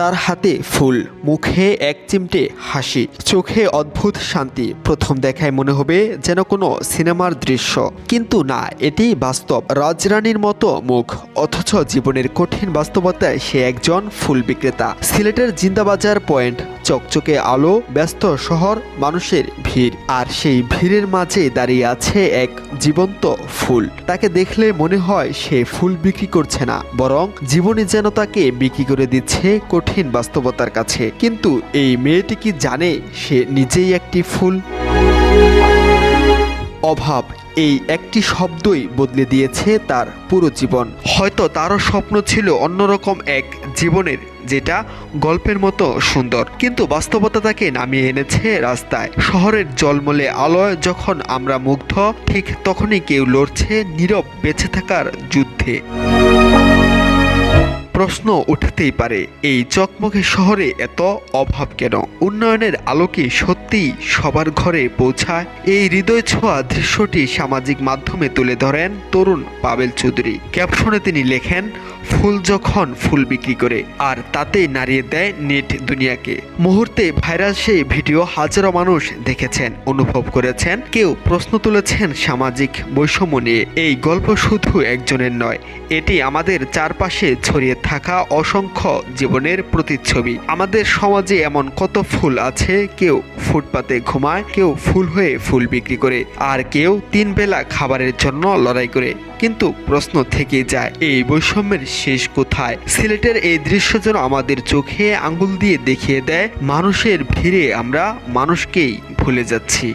তার হাতে ফুল, মুখে এক চিমটে হাসি, চোখে অদ্ভুত শান্তি। প্রথম দেখায় মনে হবে যেন কোনো সিনেমার দৃশ্য, কিন্তু না, এটি বাস্তব। রাজরানীর মতো মুখ, অথচ জীবনের কঠিন বাস্তবতায় সে একজন ফুল বিক্রেতা। সিলেটের জিন্দাবাজার পয়েন্ট, চকচকে আলো, ব্যস্ত শহর, মানুষের ভিড়, আর সেই ভিড়ের মাঝে দাঁড়িয়ে আছে এক জীবন্ত ফুল। তাকে দেখলে মনে হয় সে ফুল বিক্রি করছে না, বরং জীবনে যেন তাকে বিক্রি করে দিচ্ছে কঠিন বাস্তবতার কাছে। কিন্তু এই মেয়েটি কি জানে সে নিজেই একটি ফুল? অভাব, এই একটি শব্দই বদলে দিয়েছে তার পুরো জীবন। হয়তো তারও স্বপ্ন ছিল অন্যরকম এক জীবনের, যেটা গল্পের মতো সুন্দর, কিন্তু বাস্তবতা তাকে নামিয়ে এনেছে রাস্তায়। শহরের জলমলে আলোয় যখন আমরা মুগ্ধ, ঠিক তখনই কেউ লড়ছে নীরব বেঁচে থাকার যুদ্ধে। প্রশ্ন উঠতেই পারে, এই চকমকে শহরে এত অভাব কেন? উন্নয়নের আলো কি সত্যিই সবার ঘরে পৌঁছায়? এই হৃদয় ছোঁয়া দৃশ্যটি সামাজিক মাধ্যমে তুলে ধরেন তরুণ পাবেল চৌধুরী। ক্যাপশনে তিনি লেখেন, ফুল যখন ফুল বিক্রি করে, আর তাতেই নাড়িয়ে দেয় নেট দুনিয়াকে। মুহূর্তে ভাইরাল সেই ভিডিও হাজারো মানুষ দেখেছেন, অনুভব করেছেন, কেউ প্রশ্ন তুলেছেন সামাজিক বৈষম্য নিয়ে। এই গল্প শুধু একজনের নয়, এটি আমাদের চারপাশে ছড়িয়ে থাকা অসংখ্য জীবনের প্রতিচ্ছবি। আমাদের সমাজে এমন কত ফুল আছে, কেউ ফুটপাতে ঘুমায়, কেউ ফুল হয়ে ফুল বিক্রি করে, আর কেউ 3 বেলা খাবারের জন্য লড়াই করে। কিন্তু প্রশ্ন থেকে যায়, এই বৈষম্যের শেষ কোথায়? সিলেটের এই দৃশ্য যেন আমাদের চোখে আঙ্গুল দিয়ে দেখিয়ে দেয়, মানুষের ভিড়ে আমরা মানুষকেই ভুলে যাচ্ছি।